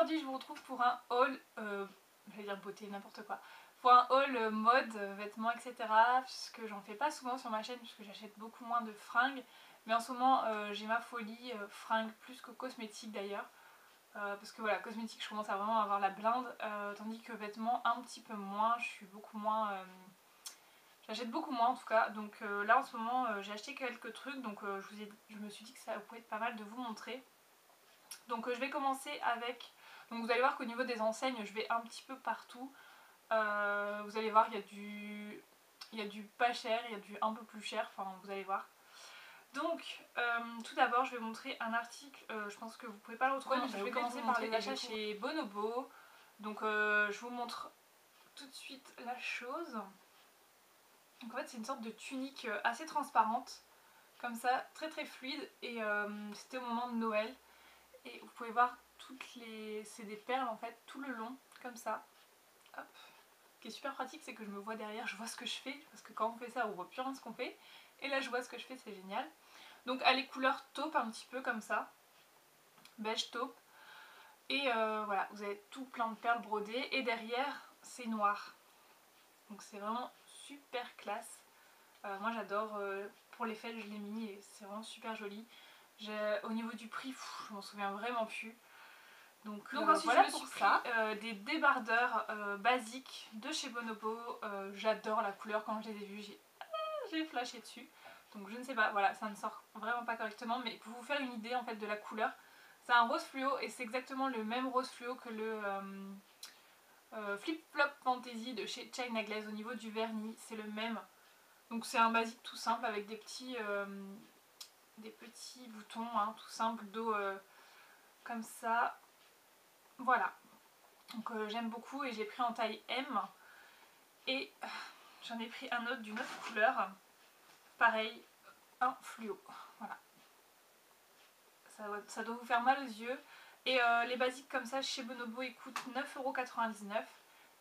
aujourd'hui je vous retrouve pour un haul, j'allais dire beauté, n'importe quoi, pour un haul mode, vêtements, etc. Puisque j'en fais pas souvent sur ma chaîne, puisque j'achète beaucoup moins de fringues. Mais en ce moment j'ai ma folie fringues plus que cosmétiques d'ailleurs. Parce que voilà, cosmétiques je commence à vraiment avoir la blinde, tandis que vêtements un petit peu moins, je suis beaucoup moins... j'achète beaucoup moins en tout cas, donc là en ce moment j'ai acheté quelques trucs, donc je me suis dit que ça pouvait être pas mal de vous montrer. Donc je vais commencer avec, donc vous allez voir qu'au niveau des enseignes je vais un petit peu partout. Vous allez voir il y a du pas cher, il y a du un peu plus cher, enfin vous allez voir. Donc tout d'abord je vais montrer un article, je pense que vous pouvez pas le retrouver, mais je vais commencer par les achats chez Bonobo. Donc je vous montre tout de suite la chose. Donc en fait c'est une sorte de tunique assez transparente, comme ça, très très fluide, et c'était au moment de Noël. Et vous pouvez voir toutes les... c'est des perles en fait tout le long, comme ça. Hop. Ce qui est super pratique, c'est que je me vois derrière, je vois ce que je fais, parce que quand on fait ça on voit plus rien ce qu'on fait. Et là je vois ce que je fais, c'est génial. Donc elle est couleur taupe un petit peu comme ça, beige taupe. Et voilà, vous avez tout plein de perles brodées, et derrière c'est noir. Donc c'est vraiment super classe. Moi j'adore, pour les fêtes je l'ai mis et c'est vraiment super joli. Au niveau du prix, je m'en souviens vraiment plus. Donc ensuite voilà pour ça. Des débardeurs basiques de chez Bonobo. J'adore la couleur, quand je les ai vus j'ai flashé dessus. Donc je ne sais pas, voilà, ça ne sort vraiment pas correctement, mais pour vous faire une idée en fait de la couleur, c'est un rose fluo et c'est exactement le même rose fluo que le Flip Flop Fantasy de chez China Glaze. Au niveau du vernis, c'est le même. Donc c'est un basique tout simple avec des petits boutons, hein, tout simple, dos comme ça. Voilà. Donc j'aime beaucoup et j'ai pris en taille M. Et j'en ai pris un autre d'une autre couleur. Pareil, un fluo. Voilà. Ça doit vous faire mal aux yeux. Et les basiques comme ça chez Bonobo ils coûtent 9,99 €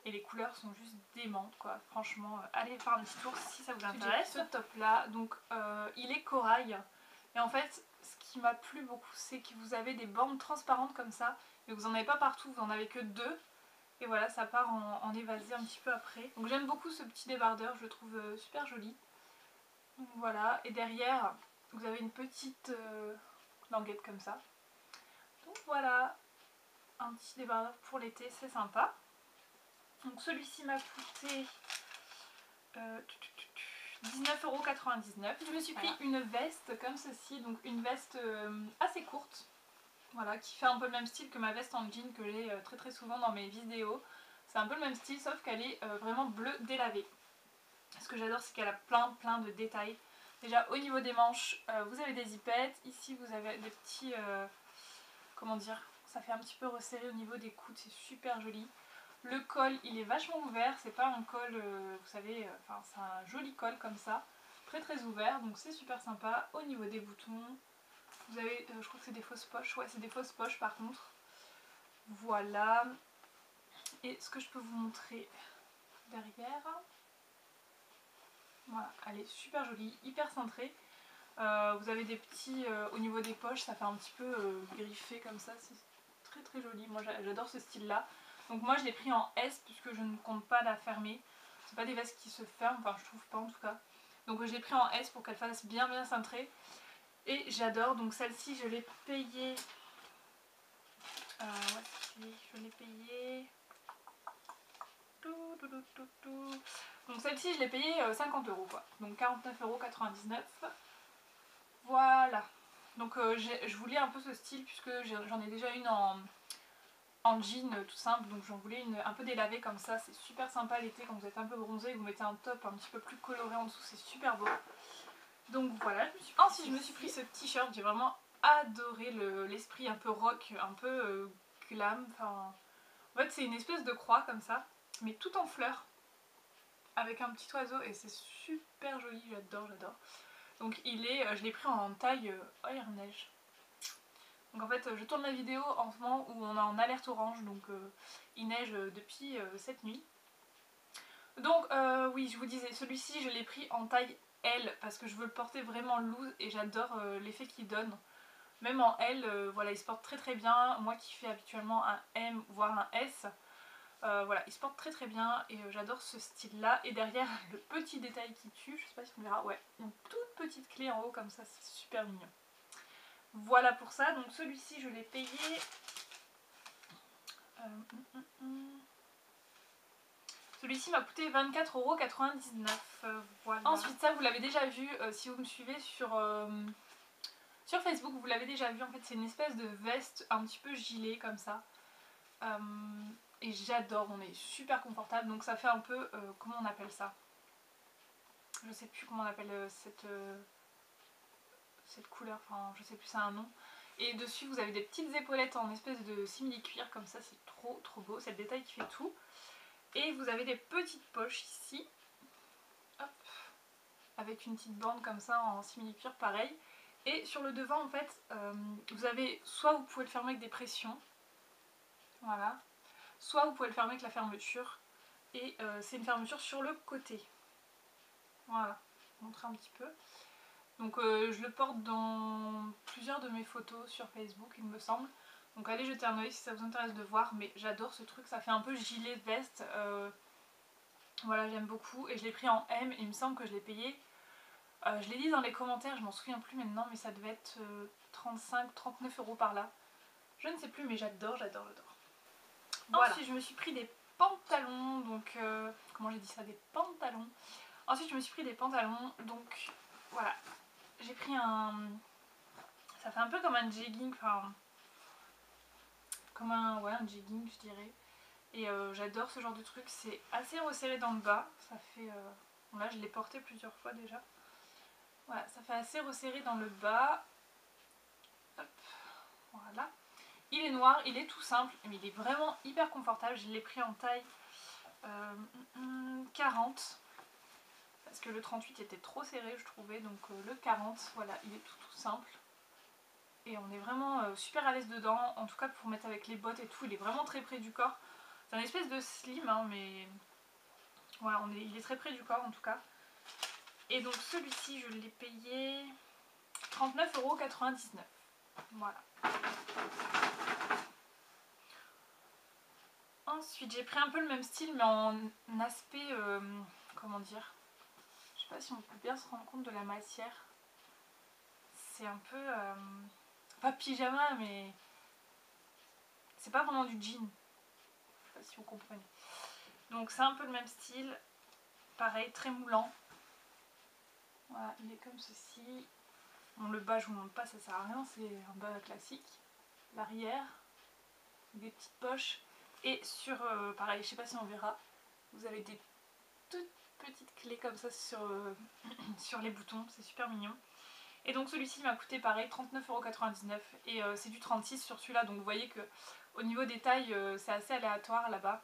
et les couleurs sont juste démentes quoi. Franchement, allez faire un petit tour si ça vous intéresse. Ce top là, donc il est corail. Et en fait, ce qui m'a plu beaucoup, c'est que vous avez des bandes transparentes comme ça. Mais vous n'en avez pas partout, vous en avez que deux. Et voilà, ça part en évasé un petit peu après. Donc j'aime beaucoup ce petit débardeur, je le trouve super joli. Donc voilà, et derrière, vous avez une petite languette comme ça. Donc voilà, un petit débardeur pour l'été, c'est sympa. Donc celui-ci m'a coûté 19,99 €. Je me suis pris une veste comme ceci, donc une veste assez courte. Voilà, qui fait un peu le même style que ma veste en jean que j'ai très très souvent dans mes vidéos. C'est un peu le même style, sauf qu'elle est vraiment bleue délavée. Ce que j'adore, c'est qu'elle a plein de détails. Déjà au niveau des manches, vous avez des zippettes. Ici vous avez des petits... comment dire, ça fait un petit peu resserré au niveau des coudes, c'est super joli. Le col il est vachement ouvert, c'est pas un col, vous savez, enfin c'est un joli col comme ça, très ouvert, donc c'est super sympa. Au niveau des boutons, vous avez, je crois que c'est des fausses poches, ouais c'est des fausses poches par contre. Voilà. Et ce que je peux vous montrer derrière, voilà, elle est super jolie, hyper cintrée. Vous avez des petits, au niveau des poches, ça fait un petit peu griffé comme ça, c'est très joli. Moi j'adore ce style là. Donc moi je l'ai pris en S puisque je ne compte pas la fermer. C'est pas des vestes qui se ferment, enfin je trouve pas en tout cas. Donc je l'ai pris en S pour qu'elle fasse bien cintrée. Et j'adore, donc celle-ci je l'ai payée... je l'ai payée... Donc celle-ci je l'ai payée 50 € quoi. Donc 49,99 €. Voilà. Donc je voulais un peu ce style puisque j'en ai déjà une en jean tout simple. Donc j'en voulais une un peu délavée comme ça. C'est super sympa l'été quand vous êtes un peu bronzé. Vous mettez un top un petit peu plus coloré en dessous. C'est super beau. Donc voilà. Ensuite je me suis pris ce t-shirt. J'ai vraiment adoré l'esprit un peu rock, un peu glam. Enfin, en fait c'est une espèce de croix comme ça. Mais tout en fleurs. Avec un petit oiseau. Et c'est super joli. J'adore. Donc je l'ai pris en taille air neige. Donc en fait je tourne la vidéo en ce moment où on est en alerte orange, donc il neige depuis cette nuit. Donc oui je vous disais, celui-ci je l'ai pris en taille L parce que je veux le porter vraiment loose et j'adore l'effet qu'il donne. Même en L, voilà, il se porte très très bien. Moi qui fais habituellement un M voire un S, voilà, il se porte très très bien et j'adore ce style là. Et derrière, le petit détail qui tue, je sais pas si on verra, ouais, une toute petite clé en haut comme ça, c'est super mignon. Voilà pour ça, donc celui-ci je l'ai payé... Celui-ci m'a coûté 24,99 €, voilà. Ensuite ça vous l'avez déjà vu si vous me suivez sur Facebook, vous l'avez déjà vu, en fait c'est une espèce de veste un petit peu gilet comme ça. Et j'adore, on est super confortable, donc ça fait un peu, comment on appelle ça? Je sais plus comment on appelle cette couleur, enfin je sais plus, ça a un nom. Et dessus vous avez des petites épaulettes en espèce de simili-cuir comme ça, c'est trop trop beau, c'est le détail qui fait tout. Et vous avez des petites poches ici, hop, avec une petite bande comme ça en simili-cuir pareil. Et sur le devant en fait, vous avez, soit vous pouvez le fermer avec des pressions, voilà, soit vous pouvez le fermer avec la fermeture. Et c'est une fermeture sur le côté. Voilà, je vais vous montrer un petit peu. Donc je le porte dans plusieurs de mes photos sur Facebook il me semble. Donc allez jeter un oeil si ça vous intéresse de voir, mais j'adore ce truc, ça fait un peu gilet de veste. Voilà, j'aime beaucoup et je l'ai pris en M et il me semble que je l'ai payé. Je l'ai dit dans les commentaires, je m'en souviens plus maintenant, mais ça devait être 35-39 € par là. Je ne sais plus, mais j'adore, j'adore, j'adore. Voilà. Ensuite je me suis pris des pantalons, donc comment j'ai dit ça, des pantalons. Ensuite je me suis pris des pantalons, donc voilà, j'ai pris un, ça fait un peu comme un jegging, enfin comme un, ouais, un jegging je dirais. Et j'adore ce genre de truc, c'est assez resserré dans le bas, ça fait, bon là je l'ai porté plusieurs fois déjà. Voilà, ça fait assez resserré dans le bas. Hop, voilà. Il est noir, il est tout simple, mais il est vraiment hyper confortable. Je l'ai pris en taille 40. Parce que le 38 était trop serré je trouvais, donc le 40, voilà, il est tout simple. Et on est vraiment super à l'aise dedans, en tout cas pour mettre avec les bottes et tout, il est vraiment très près du corps. C'est un espèce de slim, hein, mais voilà, il est très près du corps en tout cas. Et donc celui-ci je l'ai payé 39,99 €. Voilà. Ensuite j'ai pris un peu le même style mais en aspect, comment dire, je sais pas si on peut bien se rendre compte de la matière. C'est un peu, pas pyjama mais c'est pas vraiment du jean. Je sais pas si vous comprenez. Donc c'est un peu le même style, pareil très moulant. Voilà, il est comme ceci. Bon, le bas je vous montre pas, ça sert à rien, c'est un bas classique. L'arrière, des petites poches. Et sur, pareil, je sais pas si on verra, vous avez des toutes petites clés comme ça sur, sur les boutons, c'est super mignon. Et donc celui-ci m'a coûté pareil 39,99 € et c'est du 36 sur celui-là, donc vous voyez que au niveau des tailles c'est assez aléatoire là-bas.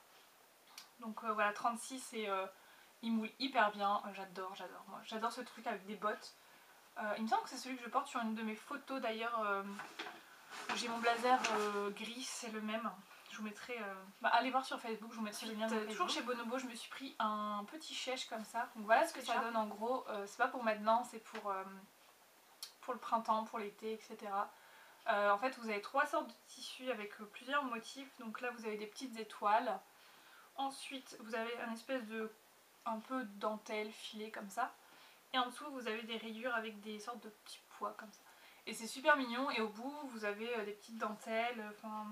Donc voilà, 36 et il moule hyper bien, j'adore, j'adore. Moi j'adore ce truc avec des bottes. Il me semble que c'est celui que je porte sur une de mes photos d'ailleurs. J'ai mon blazer gris, c'est le même. Je vous mettrai, allez voir sur Facebook, je vous mettrai le lien. Toujours chez Bonobo, je me suis pris un petit chèche comme ça. Donc voilà ce que ça donne en gros. C'est pas pour maintenant, c'est pour le printemps, pour l'été, etc. En fait, vous avez trois sortes de tissus avec plusieurs motifs. Donc là, vous avez des petites étoiles. Ensuite, vous avez un espèce de un peu dentelle, filet comme ça. Et en dessous, vous avez des rayures avec des sortes de petits pois comme ça. Et c'est super mignon. Et au bout, vous avez des petites dentelles, enfin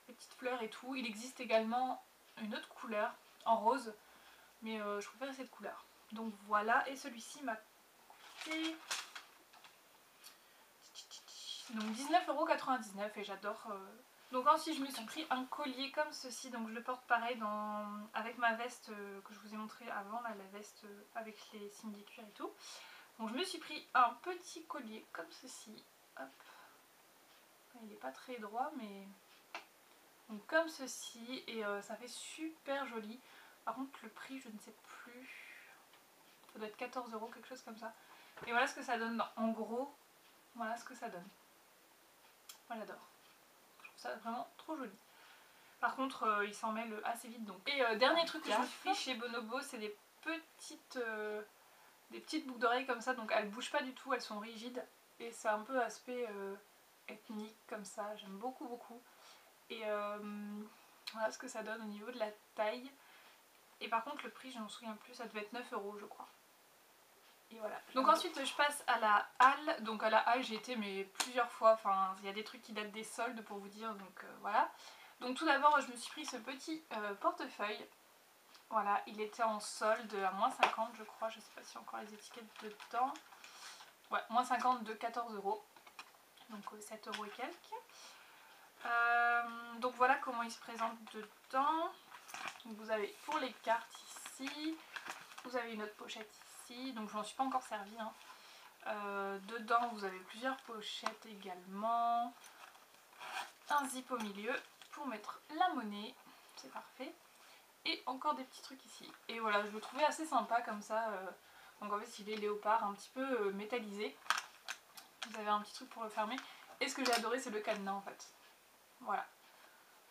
des petites fleurs et tout. Il existe également une autre couleur en rose, mais je préfère cette couleur. Donc voilà. Et celui-ci m'a coûté donc 19,99 € et j'adore. Donc ensuite je me suis pris un collier comme ceci, donc je le porte pareil avec ma veste que je vous ai montré avant, là, la veste avec les signes des cuirs et tout. Donc je me suis pris un petit collier comme ceci, hop. Il n'est pas très droit mais donc comme ceci et ça fait super joli. Par contre le prix je ne sais plus, ça doit être 14 € quelque chose comme ça. Et voilà ce que ça donne en gros, voilà ce que ça donne. Moi j'adore. Je trouve ça vraiment trop joli. Par contre, il s'en mêle assez vite donc. Et dernier truc que je me suis pris chez Bonobo, c'est des petites boucles d'oreilles comme ça. Donc elles bougent pas du tout, elles sont rigides. Et c'est un peu aspect ethnique comme ça, j'aime beaucoup beaucoup. Et voilà ce que ça donne au niveau de la taille. Et par contre le prix je m'en souviens plus, ça devait être 9 € je crois. Et voilà. Donc ensuite je passe à la halle. Donc à la halle j'ai été mais plusieurs fois, enfin il y a des trucs qui datent des soldes pour vous dire, donc voilà. Donc tout d'abord je me suis pris ce petit portefeuille. Voilà, il était en solde à moins 50 je crois, je sais pas si encore les étiquettes dedans. Ouais, moins 50 de 14 €, donc 7 € et quelques. Donc voilà comment il se présente dedans. Donc vous avez pour les cartes ici, vous avez une autre pochette ici, donc je m'en suis pas encore servi hein. Dedans vous avez plusieurs pochettes également, un zip au milieu pour mettre la monnaie, c'est parfait, et encore des petits trucs ici. Et voilà, je le trouvais assez sympa comme ça, donc en fait il est léopard un petit peu métallisé, vous avez un petit truc pour le fermer, et ce que j'ai adoré c'est le cadenas en fait, voilà.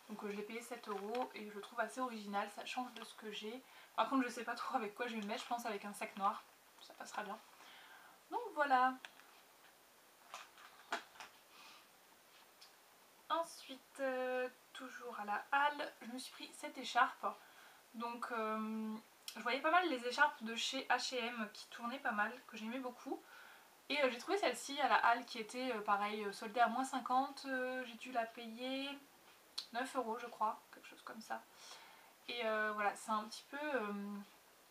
Donc je l'ai payé 7 € et je le trouve assez original, ça change de ce que j'ai. Par contre je sais pas trop avec quoi je vais le mettre, je pense avec un sac noir, ça passera bien. Donc voilà. Ensuite, toujours à la halle, je me suis pris cette écharpe. Donc je voyais pas mal les écharpes de chez H&M qui tournaient pas mal, que j'aimais beaucoup. Et j'ai trouvé celle-ci à la halle qui était pareil, soldée à moins 50, j'ai dû la payer 9 € je crois, quelque chose comme ça. Et voilà, c'est un petit peu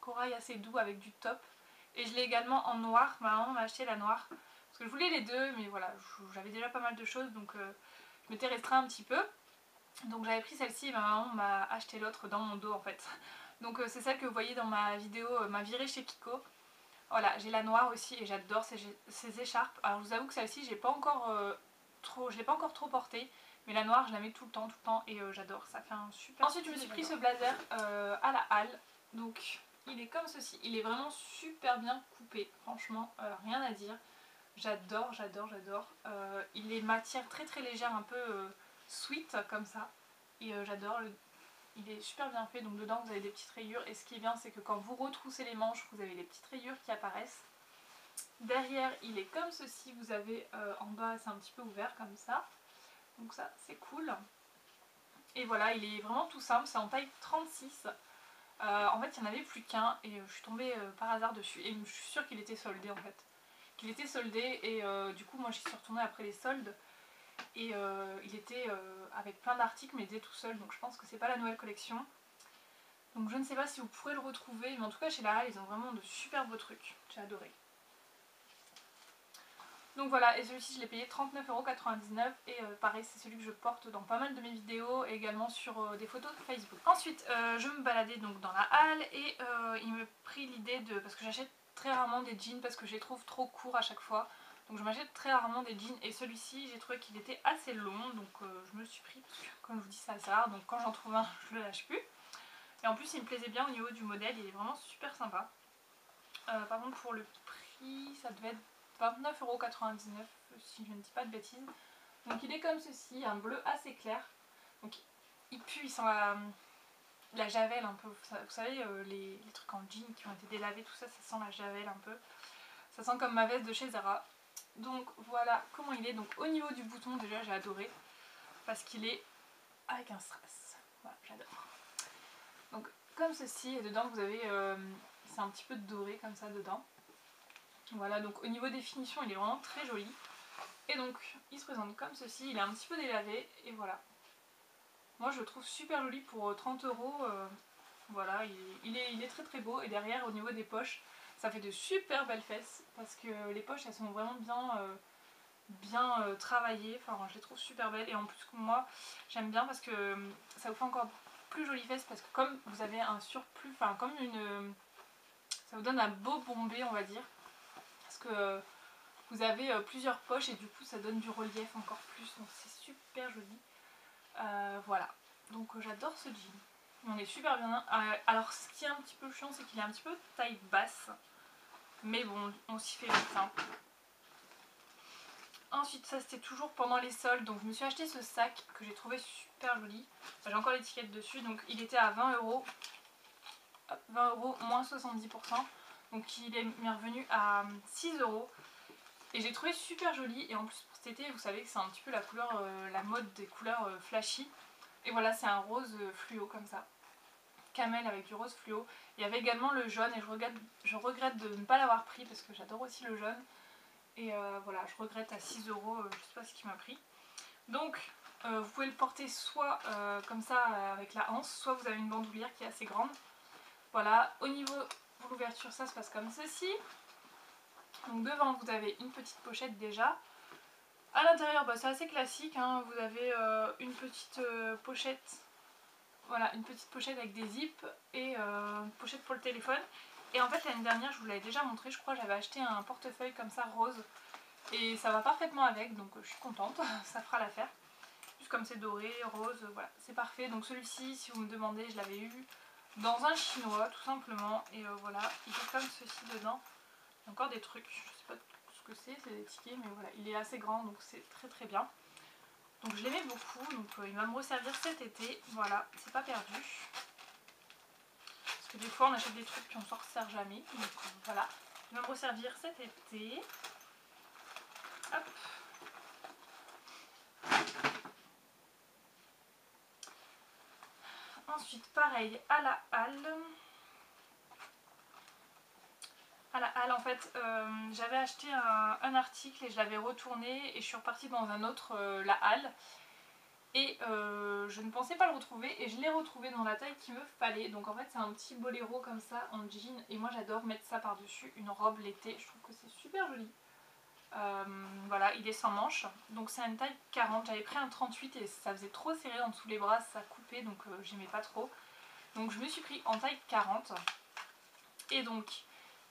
corail assez doux avec du top. Et je l'ai également en noir, ma maman m'a acheté la noire. Parce que je voulais les deux, mais voilà, j'avais déjà pas mal de choses, donc je m'étais restreint un petit peu. Donc j'avais pris celle-ci et ma maman m'a acheté l'autre dans mon dos en fait. Donc c'est celle que vous voyez dans ma vidéo, ma virée chez Kiko. Voilà, j'ai la noire aussi et j'adore ces écharpes. Alors je vous avoue que celle-ci, je l'ai pas encore trop portée. Mais la noire, je la mets tout le temps et j'adore, ça fait un super... Ensuite, je me suis pris ce blazer à la halle. Donc, il est comme ceci. Il est vraiment super bien coupé, franchement, rien à dire. J'adore, j'adore, j'adore. Il est matière très très légère, un peu sweet comme ça. Et j'adore, il est super bien fait. Donc dedans, vous avez des petites rayures. Et ce qui est bien, c'est que quand vous retroussez les manches, vous avez des petites rayures qui apparaissent. Derrière, il est comme ceci. Vous avez en bas, c'est un petit peu ouvert comme ça. Donc ça c'est cool. Et voilà, il est vraiment tout simple, c'est en taille 36. En fait il n'y en avait plus qu'un et je suis tombée par hasard dessus. Et je suis sûre qu'il était soldé en fait. Qu'il était soldé et du coup moi j'y suis retournée après les soldes. Et il était avec plein d'articles mais il était tout seul, donc je pense que c'est pas la nouvelle collection. Donc je ne sais pas si vous pourrez le retrouver, mais en tout cas chez la Halle ils ont vraiment de super beaux trucs, j'ai adoré. Donc voilà, et celui-ci je l'ai payé 39,99 € et pareil c'est celui que je porte dans pas mal de mes vidéos et également sur des photos de Facebook. Ensuite je me baladais donc dans la halle et il me prit l'idée de... parce que j'achète très rarement des jeans parce que je les trouve trop courts à chaque fois. Donc je m'achète très rarement des jeans et celui-ci j'ai trouvé qu'il était assez long, donc je me le suis pris parce que comme je vous dis ça c'est rare, donc quand j'en trouve un je le lâche plus. Et en plus il me plaisait bien au niveau du modèle, il est vraiment super sympa. Par contre pour le prix ça devait être 29,99 € si je ne dis pas de bêtises. Donc il est comme ceci, un bleu assez clair. Donc il pue, il sent la javel un peu. Vous savez les trucs en jean qui ont été délavés, tout ça, ça sent la javel un peu. Ça sent comme ma veste de chez Zara. Donc voilà comment il est. Donc au niveau du bouton déjà j'ai adoré. Parce qu'il est avec un strass. Voilà, j'adore. Donc comme ceci, et dedans vous avez... c'est un petit peu doré comme ça dedans. Voilà, donc au niveau des finitions, il est vraiment très joli. Et donc, il se présente comme ceci, il est un petit peu délavé, et voilà. Moi, je le trouve super joli pour 30 €. Voilà, il est très très beau. Et derrière, au niveau des poches, ça fait de super belles fesses, parce que les poches, elles sont vraiment bien travaillées. Enfin, je les trouve super belles. Et en plus, moi, j'aime bien parce que ça vous fait encore plus jolies fesses, parce que comme vous avez un surplus, enfin, comme une... ça vous donne un beau bombé, on va dire. Parce que vous avez plusieurs poches et du coup ça donne du relief encore plus, donc c'est super joli. Voilà, donc j'adore ce jean. On est super bien. Alors ce qui est un petit peu chiant, c'est qu'il est un petit peu taille basse. Mais bon, on s'y fait vite. Hein. Ensuite, ça c'était toujours pendant les soldes, donc je me suis acheté ce sac que j'ai trouvé super joli. J'ai encore l'étiquette dessus, donc il était à 20 €. 20 € moins 70%. Donc il est revenu à 6 €. Et j'ai trouvé super joli, et en plus pour cet été vous savez que c'est un petit peu la couleur, la mode des couleurs flashy. Et voilà, c'est un rose fluo comme ça, camel avec du rose fluo. Il y avait également le jaune et je regrette de ne pas l'avoir pris parce que j'adore aussi le jaune. Et voilà, je regrette à 6 €, je sais pas ce qui m'a pris. Donc vous pouvez le porter soit comme ça avec la anse, soit vous avez une bandoulière qui est assez grande. Voilà, au niveau de l'ouverture ça se passe comme ceci. Donc devant vous avez une petite pochette déjà. À l'intérieur bah, c'est assez classique, hein. Vous avez une petite pochette. Voilà, une petite pochette avec des zips et une pochette pour le téléphone. Et en fait l'année dernière je vous l'avais déjà montré, je crois j'avais acheté un portefeuille comme ça rose. Et ça va parfaitement avec, donc je suis contente, ça fera l'affaire. Juste comme c'est doré, rose, voilà, c'est parfait. Donc celui-ci, si vous me demandez, je l'avais eu dans un chinois tout simplement. Et voilà, il est comme ceci dedans. Il y a encore des trucs, je sais pas ce que c'est des tickets, mais voilà, il est assez grand donc c'est très très bien. Donc je l'aimais beaucoup, donc il va me resservir cet été, voilà, c'est pas perdu. Parce que des fois on achète des trucs puis on s'en resserre jamais, donc voilà, il va me resservir cet été. Hop. Ensuite pareil à la halle. À la halle en fait j'avais acheté un article et je l'avais retourné et je suis repartie dans un autre, la halle. Et je ne pensais pas le retrouver et je l'ai retrouvé dans la taille qu'il me fallait. Donc en fait c'est un petit boléro comme ça en jean et moi j'adore mettre ça par dessus une robe l'été, je trouve que c'est super joli. Voilà, il est sans manches, donc c'est une taille 40, j'avais pris un 38 et ça faisait trop serré en dessous les bras, ça coupait donc j'aimais pas trop. Donc je me suis pris en taille 40 et donc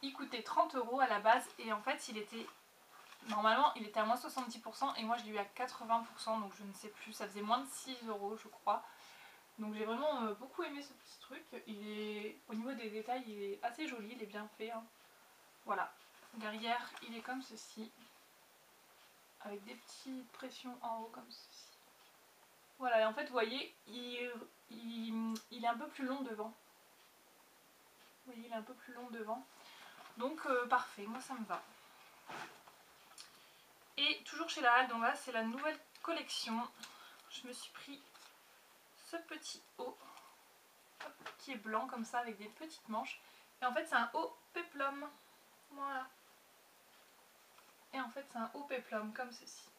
il coûtait 30 € à la base et en fait il était... Normalement il était à moins 70% et moi je l'ai eu à 80%, donc je ne sais plus, ça faisait moins de 6 € je crois. Donc j'ai vraiment beaucoup aimé ce petit truc, au niveau des détails il est assez joli, il est bien fait, hein. Voilà, derrière il est comme ceci, avec des petites pressions en haut comme ceci. Voilà, et en fait vous voyez, il est un peu plus long devant. Vous voyez, il est un peu plus long devant. Donc parfait, moi ça me va. Et toujours chez la halle, donc là c'est la nouvelle collection. Je me suis pris ce petit haut qui est blanc comme ça avec des petites manches. Et en fait c'est un haut péplum. Voilà. Et en fait c'est un haut péplum comme ceci.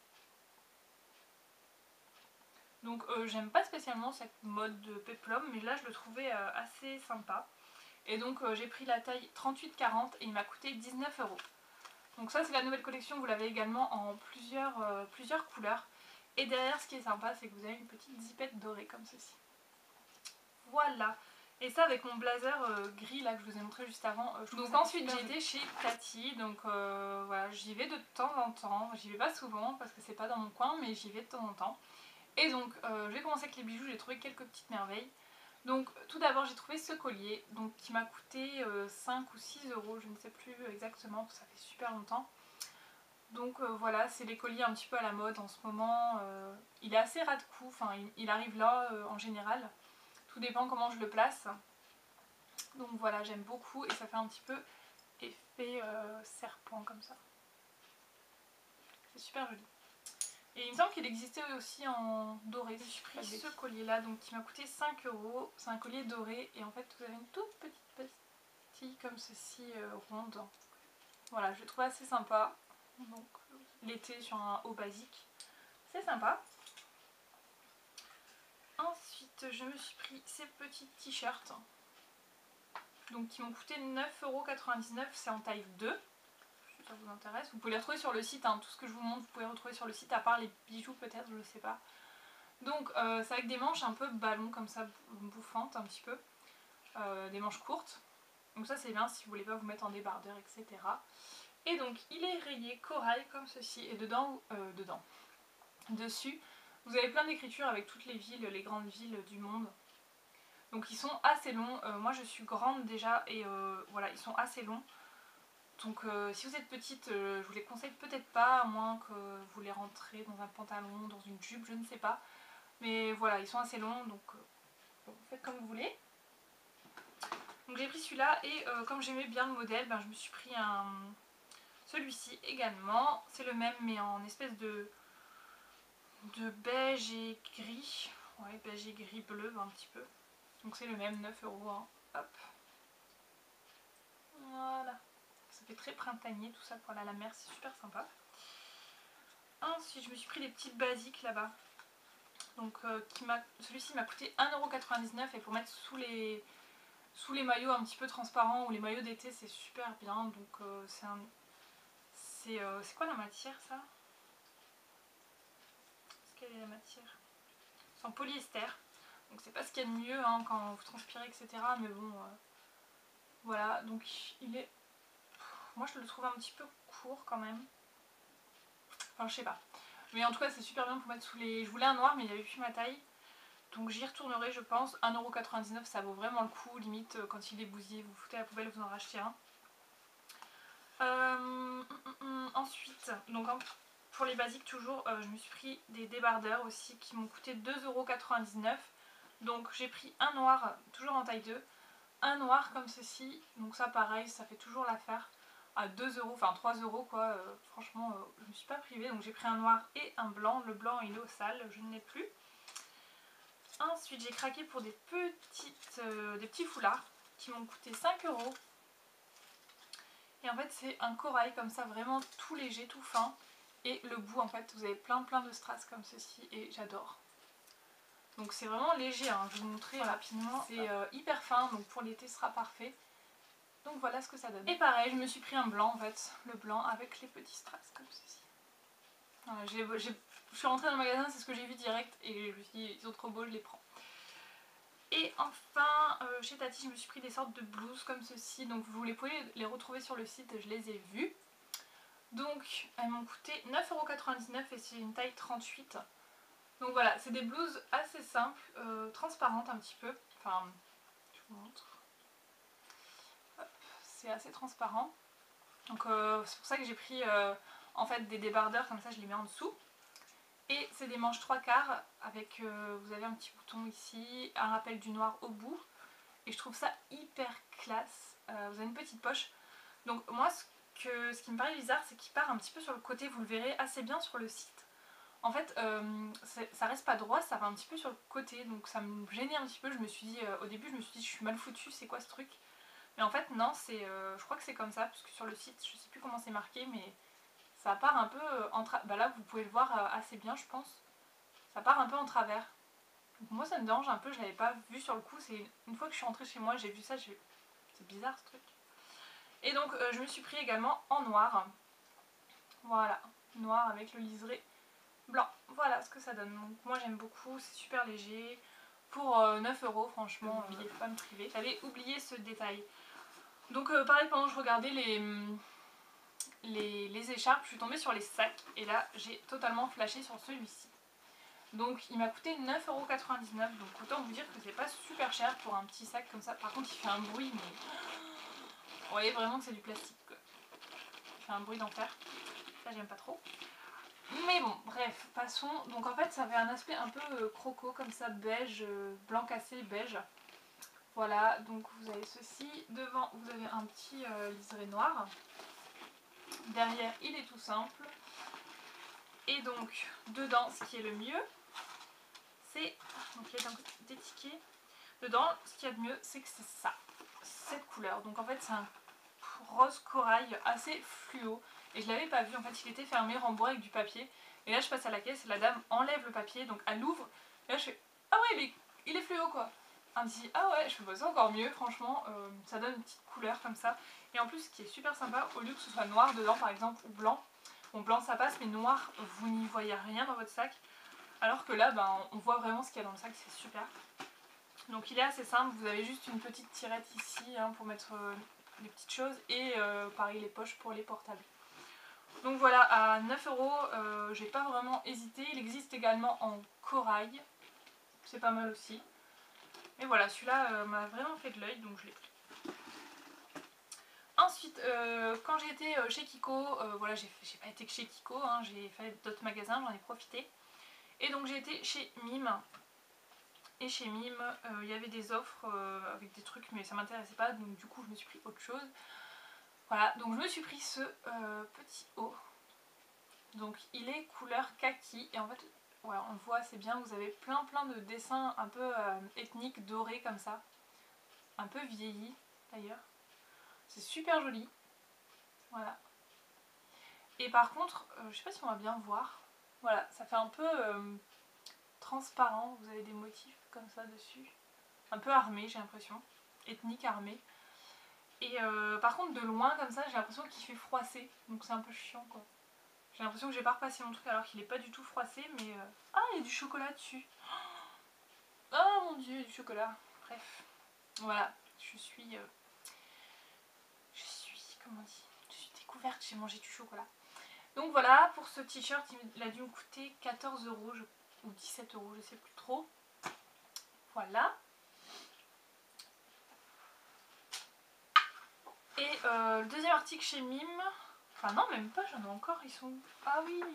Donc j'aime pas spécialement cette mode de péplum, mais là je le trouvais assez sympa. Et donc j'ai pris la taille 38-40 et il m'a coûté 19 €. Donc ça c'est la nouvelle collection, vous l'avez également en plusieurs couleurs. Et derrière ce qui est sympa c'est que vous avez une petite zipette dorée comme ceci. Voilà. Et ça avec mon blazer gris là que je vous ai montré juste avant. Donc ensuite j'ai été chez Tati, donc voilà, j'y vais de temps en temps. J'y vais pas souvent parce que c'est pas dans mon coin, mais j'y vais de temps en temps. Et donc j'ai commencé avec les bijoux, j'ai trouvé quelques petites merveilles. Donc tout d'abord j'ai trouvé ce collier donc, qui m'a coûté 5 ou 6 €, je ne sais plus exactement, ça fait super longtemps. Donc voilà, c'est les colliers un petit peu à la mode en ce moment. Il est assez ras de cou, enfin il arrive là en général. Tout dépend comment je le place. Donc voilà, j'aime beaucoup et ça fait un petit peu effet serpent comme ça. C'est super joli. Et il me semble qu'il existait aussi en doré. J'ai pris ce collier là donc qui m'a coûté 5 €. C'est un collier doré et en fait vous avez une toute petite pastille comme ceci ronde. Voilà, je le trouve assez sympa. Donc l'été sur un haut basique, c'est sympa. Ensuite je me suis pris ces petits t-shirts donc qui m'ont coûté 9,99 €, c'est en taille 2. Si ça vous intéresse, vous pouvez les retrouver sur le site, hein. Tout ce que je vous montre vous pouvez retrouver sur le site à part les bijoux peut-être, je ne sais pas. Donc c'est avec des manches un peu ballon comme ça, bouffantes un petit peu, des manches courtes. Donc ça c'est bien si vous voulez pas vous mettre en débardeur, etc. Et donc il est rayé corail comme ceci et dessus vous avez plein d'écritures avec toutes les villes, les grandes villes du monde. Donc ils sont assez longs, moi je suis grande déjà et voilà ils sont assez longs. Donc si vous êtes petite, je vous les conseille peut-être pas, à moins que vous les rentrez dans un pantalon, dans une jupe, je ne sais pas. Mais voilà, ils sont assez longs, donc bon, faites comme vous voulez. Donc j'ai pris celui-là et comme j'aimais bien le modèle, ben, je me suis pris Celui-ci également, c'est le même mais en espèce de beige et gris. Ouais, beige et gris bleu un petit peu. Donc c'est le même, 9 €. Hein. Hop. Voilà. Ça fait très printanier tout ça pour aller à la mer, c'est super sympa. Ensuite je me suis pris des petites basiques là-bas. Donc celui-ci m'a coûté 1,99 € et pour mettre sous les maillots un petit peu transparents ou les maillots d'été c'est super bien. Donc c'est quoi la matière ça? Quelle est la matière? C'est en polyester. Donc c'est pas ce qu'il y a de mieux hein, quand vous transpirez etc. Mais bon voilà donc il est... Moi je le trouve un petit peu court quand même. Enfin je sais pas. Mais en tout cas c'est super bien pour mettre sous les... Je voulais un noir mais il n'y avait plus ma taille. Donc j'y retournerai je pense. 1,99 € ça vaut vraiment le coup. Limite quand il est bousillé vous foutez à la poubelle vous en rachetez un. Ensuite donc pour les basiques toujours je me suis pris des débardeurs aussi qui m'ont coûté 2,99 €. Donc j'ai pris un noir toujours en taille 2. Un noir comme ceci. Donc ça pareil ça fait toujours l'affaire. À 2 €, enfin 3 € quoi, franchement je me suis pas privée. Donc j'ai pris un noir et un blanc. Le blanc il est au sale, je ne l'ai plus. Ensuite j'ai craqué pour des petits foulards qui m'ont coûté 5 €. Et en fait c'est un corail comme ça vraiment tout léger, tout fin. Et le bout en fait vous avez plein de strass comme ceci et j'adore. Donc c'est vraiment léger, hein. Je vais vous montrer rapidement. C'est hyper fin donc pour l'été ce sera parfait. Donc voilà ce que ça donne. Et pareil je me suis pris un blanc en fait, le blanc avec les petits strass comme ceci. Voilà, je suis rentrée dans le magasin, c'est ce que j'ai vu direct et je me suis dit ils sont trop beaux, je les prends. Et enfin chez Tati je me suis pris des sortes de blouses comme ceci. Donc vous pouvez les retrouver sur le site, je les ai vues. Donc elles m'ont coûté 9,99 € et c'est une taille 38. Donc voilà, c'est des blouses assez simples, transparentes un petit peu. Enfin, je vous montre. C'est assez transparent. Donc c'est pour ça que j'ai pris en fait des débardeurs, comme ça je les mets en dessous. Et c'est des manches 3/4 avec, vous avez un petit bouton ici, un rappel du noir au bout. Et je trouve ça hyper classe. Vous avez une petite poche. Donc moi ce qui me paraît bizarre c'est qu'il part un petit peu sur le côté, vous le verrez assez bien sur le site. En fait ça reste pas droit, ça va un petit peu sur le côté donc ça me gênait un petit peu. Je me suis dit, au début je me suis dit je suis mal foutue, c'est quoi ce truc? Mais en fait non, je crois que c'est comme ça parce que sur le site je sais plus comment c'est marqué mais ça part un peu bah là vous pouvez le voir assez bien je pense. Ça part un peu en travers. Donc moi ça me dérange un peu, je l'avais pas vu sur le coup, c'est une fois que je suis rentrée chez moi j'ai vu ça, c'est bizarre ce truc. Et donc je me suis pris également en noir. Voilà, noir avec le liseré blanc. Voilà ce que ça donne. Donc moi j'aime beaucoup, c'est super léger. Pour 9 € franchement, n'oubliez pas me priver. J'avais oublié ce détail. Donc pareil pendant que je regardais les écharpes, je suis tombée sur les sacs et là j'ai totalement flashé sur celui-ci. Donc il m'a coûté 9,99 €, donc autant vous dire que c'est pas super cher pour un petit sac comme ça. Par contre il fait un bruit mais... Vous voyez vraiment que c'est du plastique quoi. Il fait un bruit d'enfer. Ça j'aime pas trop. Mais bon, bref, passons. Donc en fait ça avait un aspect un peu croco comme ça, beige, blanc cassé, beige. Voilà, donc vous avez ceci. Devant vous avez un petit liseré noir. Derrière il est tout simple. Et donc dedans ce qui est le mieux, c'est... Donc il y a des tickets. Dedans ce qu'il y a de mieux c'est que c'est ça, cette couleur. Donc en fait c'est un rose corail assez fluo. Et je l'avais pas vu, en fait il était fermé, rembourré avec du papier. Et là je passe à la caisse et la dame enlève le papier, donc elle l'ouvre. Et là je fais ah ouais il est fluo quoi. Elle me dit ah ouais, je fais pas ça encore mieux franchement, ça donne une petite couleur comme ça. Et en plus ce qui est super sympa, au lieu que ce soit noir dedans par exemple ou blanc, bon blanc ça passe mais noir vous n'y voyez rien dans votre sac. Alors que là ben, on voit vraiment ce qu'il y a dans le sac, c'est super. Donc il est assez simple, vous avez juste une petite tirette ici hein, pour mettre les petites choses et pareil les poches pour les portables. Donc voilà, à 9 €, j'ai pas vraiment hésité. Il existe également en corail, c'est pas mal aussi. Mais voilà, celui-là m'a vraiment fait de l'œil donc je l'ai pris. Ensuite, quand j'ai été chez Kiko, voilà, j'ai pas été que chez Kiko, hein, j'ai fait d'autres magasins, j'en ai profité. Et donc j'ai été chez Mime. Et chez Mime, il y avait des offres avec des trucs mais ça m'intéressait pas donc du coup je me suis pris autre chose. Voilà, donc je me suis pris ce petit haut. Donc il est couleur kaki et en fait ouais, on le voit assez bien, vous avez plein de dessins un peu ethniques, dorés comme ça. Un peu vieilli d'ailleurs. C'est super joli. Voilà. Et par contre, je sais pas si on va bien voir. Voilà, ça fait un peu transparent, vous avez des motifs comme ça dessus. Un peu armé j'ai l'impression. Ethnique armé. Et par contre de loin comme ça j'ai l'impression qu'il fait froissé. Donc c'est un peu chiant quoi. J'ai l'impression que j'ai pas repassé mon truc alors qu'il est pas du tout froissé mais... Ah il y a du chocolat dessus. Oh mon dieu, il y a du chocolat. Bref. Voilà, je suis... comment on dit, je suis découverte, j'ai mangé du chocolat. Donc voilà, pour ce t-shirt, il a dû me coûter 14 € ou 17 €, je sais plus trop. Voilà. Et le deuxième article chez Mime, enfin non, même pas, j'en ai encore, ils sont... Ah oui, je ne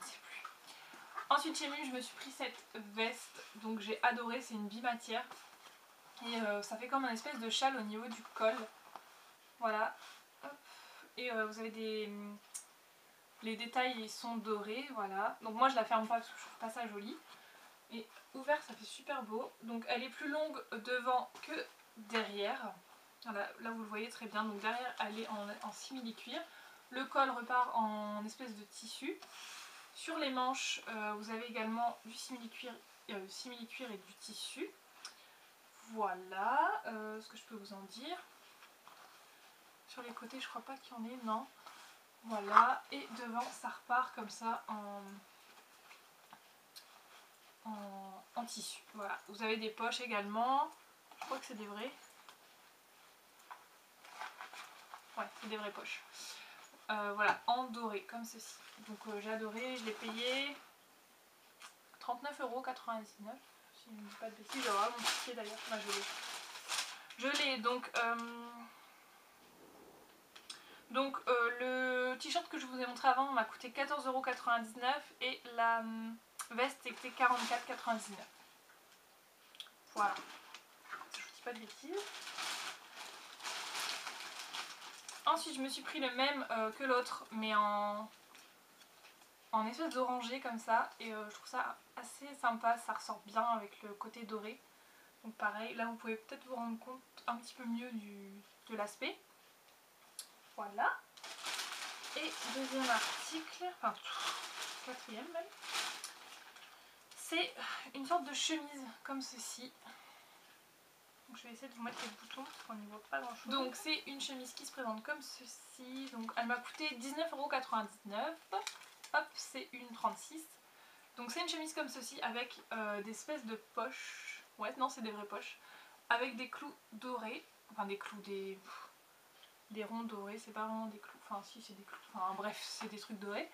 sais plus. Ensuite chez Mime, je me suis pris cette veste, donc j'ai adoré, c'est une bimatière. Et ça fait comme un espèce de châle au niveau du col. Voilà. Hop. Et vous avez des... Les détails ils sont dorés, voilà. Donc moi je la ferme pas parce que je trouve pas ça joli. Et ouvert ça fait super beau. Donc elle est plus longue devant que derrière. Voilà, là vous le voyez très bien. Donc derrière elle est en simili-cuir. Le col repart en espèce de tissu. Sur les manches vous avez également du simili-cuir et du tissu. Voilà ce que je peux vous en dire. Sur les côtés je crois pas qu'il y en ait, non. Voilà, et devant ça repart comme ça en tissu. Voilà, vous avez des poches également. Je crois que c'est des vrais. Ouais, c'est des vraies poches. Voilà, en doré, comme ceci. Donc j'ai adoré, je l'ai payé 39,99 €. Si je ne dis pas de bêtises, j'aurai mon ticket d'ailleurs. Enfin, je l'ai. Donc le t-shirt que je vous ai montré avant m'a coûté 14,99 € et la veste était 44,99 €. Voilà. Je vous dis pas de bêtises. Ensuite je me suis pris le même que l'autre mais en espèce d'orangé comme ça. Et je trouve ça assez sympa, ça ressort bien avec le côté doré. Donc pareil, là vous pouvez peut-être vous rendre compte un petit peu mieux de l'aspect. Voilà. Et deuxième article, enfin quatrième même, c'est une sorte de chemise comme ceci. Donc je vais essayer de vous mettre les boutons parce qu'on n'y voit pas grand chose. Donc c'est une chemise qui se présente comme ceci. Donc elle m'a coûté 19,99 €. Hop, c'est une 36. Donc c'est une chemise comme ceci avec des espèces de poches. Ouais, non, c'est des vraies poches. Avec des clous dorés. Enfin des clous, des ronds dorés. C'est pas vraiment des clous. Enfin si, c'est des clous. Enfin bref, c'est des trucs dorés.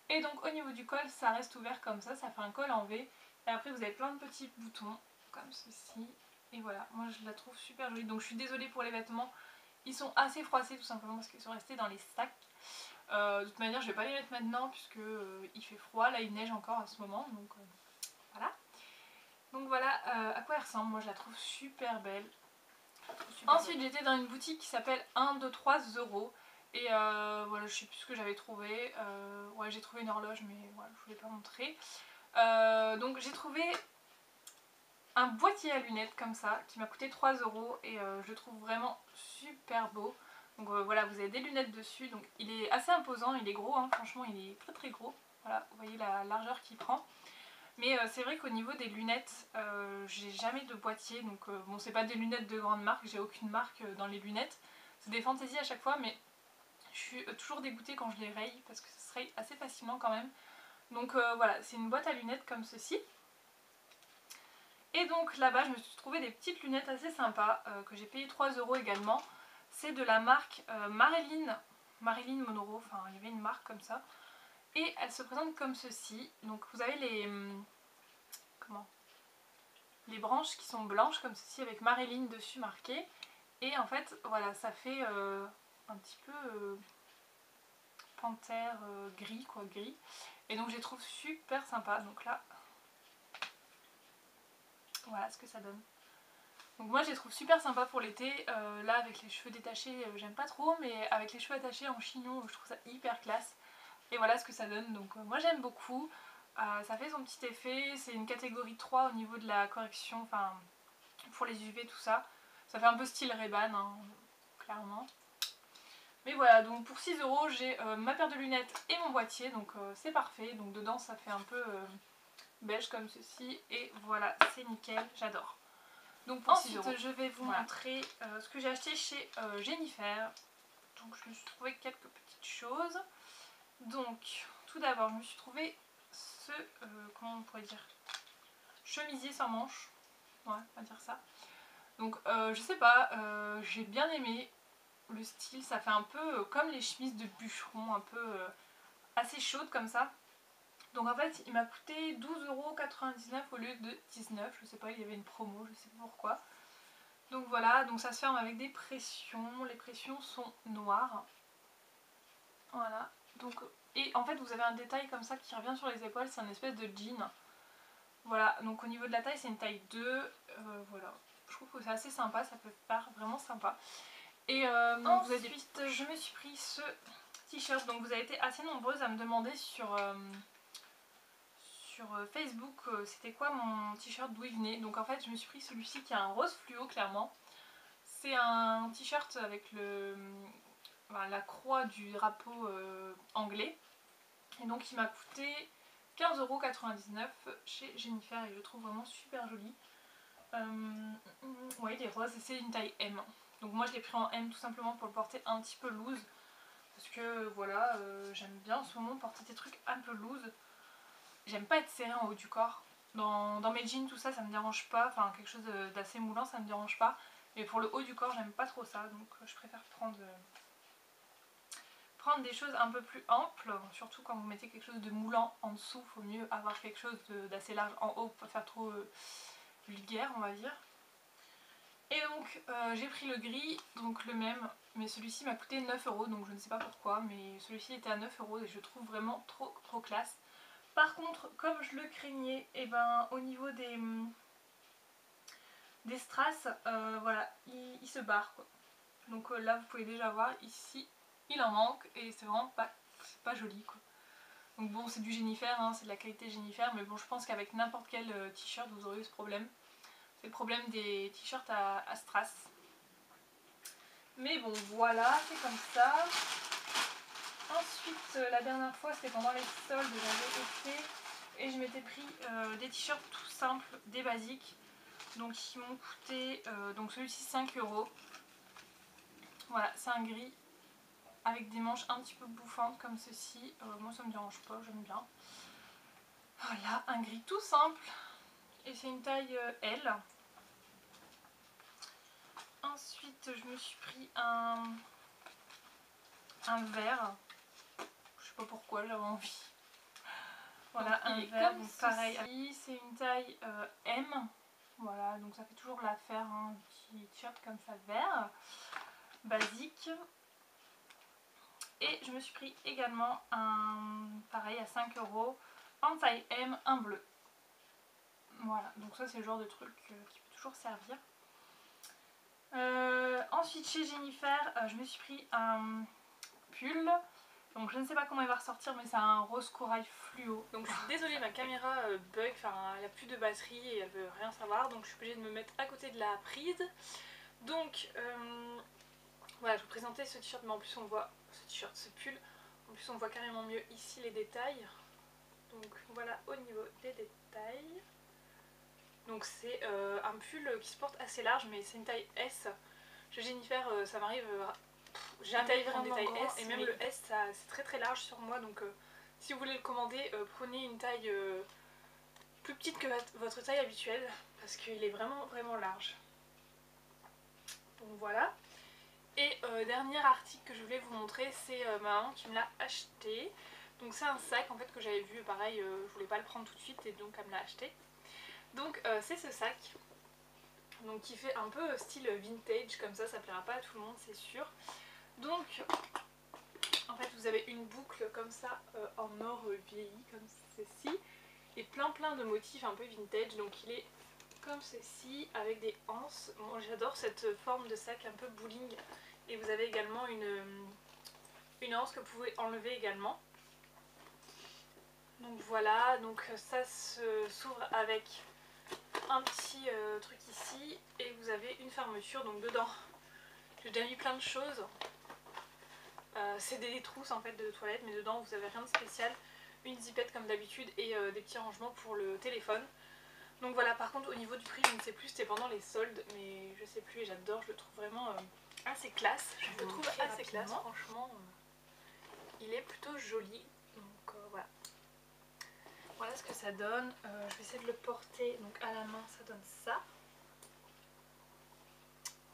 Et donc au niveau du col, ça reste ouvert comme ça. Ça fait un col en V. Et après vous avez plein de petits boutons comme ceci. Et voilà, moi je la trouve super jolie. Donc je suis désolée pour les vêtements. Ils sont assez froissés tout simplement parce qu'ils sont restés dans les sacs. De toute manière je vais pas les mettre maintenant puisque il fait froid. Là il neige encore à ce moment. Donc voilà. Donc voilà à quoi elle ressemble. Moi je la trouve super belle. Ensuite j'étais dans une boutique qui s'appelle 1, 2, 3 €. Et voilà, je sais plus ce que j'avais trouvé. Ouais, j'ai trouvé une horloge mais voilà, je ne voulais pas montrer. Donc j'ai trouvé un boîtier à lunettes comme ça qui m'a coûté 3 € et je le trouve vraiment super beau. Donc voilà, vous avez des lunettes dessus, donc il est assez imposant, il est gros, hein, franchement il est très gros. Voilà, vous voyez la largeur qu'il prend. Mais c'est vrai qu'au niveau des lunettes, j'ai jamais de boîtier, donc bon c'est pas des lunettes de grande marque, j'ai aucune marque dans les lunettes. C'est des fantaisies à chaque fois, mais je suis toujours dégoûtée quand je les raye parce que ça se raye assez facilement quand même. Donc voilà, c'est une boîte à lunettes comme ceci. Et donc là-bas je me suis trouvé des petites lunettes assez sympas que j'ai payé 3 € également. C'est de la marque Marilyn Monroe, enfin il y avait une marque comme ça. Et elles se présentent comme ceci. Donc vous avez les branches qui sont blanches comme ceci avec Marilyn dessus marqué. Et en fait voilà, ça fait un petit peu panthère gris quoi, gris. Et donc je les trouve super sympa. Donc là, voilà ce que ça donne. Donc moi je les trouve super sympas pour l'été. Là avec les cheveux détachés j'aime pas trop, mais avec les cheveux attachés en chignon je trouve ça hyper classe. Et voilà ce que ça donne, donc moi j'aime beaucoup. Ça fait son petit effet, c'est une catégorie 3 au niveau de la correction, enfin pour les UV tout ça. Ça fait un peu style Ray-Ban hein, clairement. Mais voilà, donc pour 6 € j'ai ma paire de lunettes et mon boîtier, donc c'est parfait. Donc dedans ça fait un peu beige comme ceci, et voilà, c'est nickel, j'adore. Donc pour ensuite 6 €. Je vais vous montrer ce que j'ai acheté chez Jennifer. Donc je me suis trouvé quelques petites choses. Donc tout d'abord je me suis trouvé ce, comment on pourrait dire, chemisier sans manches, ouais on va dire ça. Donc je sais pas, j'ai bien aimé le style, ça fait un peu comme les chemises de bûcheron, un peu assez chaudes comme ça. Donc en fait il m'a coûté 12,99 € au lieu de 19, je sais pas, il y avait une promo, je sais pas pourquoi. Donc voilà, donc ça se ferme avec des pressions, les pressions sont noires. Voilà, donc et en fait vous avez un détail comme ça qui revient sur les épaules, c'est un espèce de jean. Voilà, donc au niveau de la taille c'est une taille 2, voilà. Je trouve que c'est assez sympa, ça peut faire vraiment sympa. Et ensuite je me suis pris ce t-shirt, donc vous avez été assez nombreuses à me demander sur Facebook c'était quoi mon t-shirt, d'où il venait. Donc en fait je me suis pris celui-ci qui a un rose fluo clairement. C'est un t-shirt avec la croix du drapeau anglais. Et donc il m'a coûté 15,99 € chez Jennifer et je le trouve vraiment super joli. Ouais, il est rose et c'est une taille M. Donc moi je l'ai pris en M tout simplement pour le porter un petit peu loose. Parce que voilà, j'aime bien en ce moment porter des trucs un peu loose. J'aime pas être serrée en haut du corps. Dans mes jeans tout ça, ça me dérange pas. Enfin quelque chose d'assez moulant, ça me dérange pas. Mais pour le haut du corps, j'aime pas trop ça. Donc je préfère prendre des choses un peu plus amples. Surtout quand vous mettez quelque chose de moulant en dessous, il faut mieux avoir quelque chose d'assez large en haut pour pas faire trop vulgaire on va dire. Et donc j'ai pris le gris, donc le même, mais celui-ci m'a coûté 9 €, donc je ne sais pas pourquoi, mais celui-ci était à 9 € et je trouve vraiment trop classe. Par contre, comme je le craignais, et ben au niveau des strass, voilà, il se barre quoi. Donc là vous pouvez déjà voir ici, il en manque et c'est vraiment pas joli quoi. Donc bon, c'est du Jennifer, hein, c'est de la qualité Jennifer, mais bon je pense qu'avec n'importe quel t-shirt vous aurez eu ce problème. C'est le problème des t-shirts à strass. Mais bon voilà, c'est comme ça. Ensuite la dernière fois c'était pendant les soldes, j'avais été et je m'étais pris des t-shirts tout simples, des basiques. Donc ils m'ont coûté, donc celui-ci 5 €. Voilà, c'est un gris avec des manches un petit peu bouffantes comme ceci. Moi ça me dérange pas, j'aime bien. Voilà, un gris tout simple. Et c'est une taille L. Ensuite je me suis pris un vert. Je sais pas pourquoi, j'avais envie. Voilà, donc, un vert, donc pareil. C'est une taille M. Voilà, donc ça fait toujours l'affaire, hein, un petit t-shirt comme ça vert. Basique. Et je me suis pris également un pareil à 5 € en taille M, un bleu. Voilà, donc ça c'est le genre de truc qui peut toujours servir. Ensuite chez Jennifer, je me suis pris un pull. Donc je ne sais pas comment il va ressortir, mais c'est un rose corail fluo. Donc je suis désolée, ma caméra bug, enfin elle a plus de batterie et elle veut rien savoir. Donc je suis obligée de me mettre à côté de la prise. Donc voilà, je vous présentais ce t-shirt, mais en plus on voit ce t-shirt, ce pull. En plus on voit carrément mieux ici les détails. Donc voilà au niveau des détails. Donc c'est un pull qui se porte assez large, mais c'est une taille S. Chez Jennifer ça m'arrive, j'ai une taille vraiment taille S, et même le S c'est très large sur moi. Donc si vous voulez le commander, prenez une taille plus petite que votre taille habituelle, parce qu'il est vraiment large. Donc voilà. Et dernier article que je voulais vous montrer, c'est ma maman qui me l'a acheté. Donc c'est un sac en fait que j'avais vu, pareil je voulais pas le prendre tout de suite et donc elle me l'a acheté. Donc c'est ce sac, donc qui fait un peu style vintage comme ça plaira pas à tout le monde c'est sûr. Donc en fait vous avez une boucle comme ça en or vieilli comme ceci, et plein de motifs un peu vintage. Donc il est comme ceci avec des anses. Bon, j'adore cette forme de sac un peu bowling. Et vous avez également une anse que vous pouvez enlever également. Donc voilà, donc ça s'ouvre avec un petit truc ici et vous avez une fermeture. Donc dedans, j'ai déjà mis plein de choses. C'est des trousses en fait de toilette, mais dedans vous avez rien de spécial. Une zipette comme d'habitude et des petits rangements pour le téléphone. Donc voilà, par contre au niveau du prix je ne sais plus, c'était pendant les soldes, mais je sais plus et j'adore, je le trouve vraiment assez classe. Je le trouve assez classe, franchement il est plutôt joli. Donc voilà. Voilà ce que ça donne. Je vais essayer de le porter, donc à la main ça donne ça.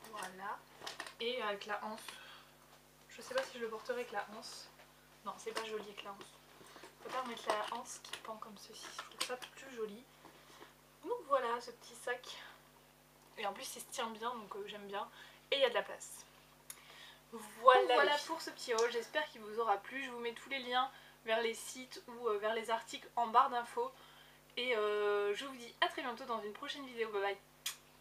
Voilà. Et avec la anse, je sais pas si je le porterai avec la anse. Non, c'est pas joli avec la anse. Je préfère mettre la anse qui pend comme ceci, je trouve ça plus joli. Donc voilà ce petit sac. Et en plus il se tient bien, donc j'aime bien. Et il y a de la place. Voilà pour ce petit haul, j'espère qu'il vous aura plu. Je vous mets tous les liens vers les sites ou vers les articles en barre d'infos. Et je vous dis à très bientôt dans une prochaine vidéo. Bye bye.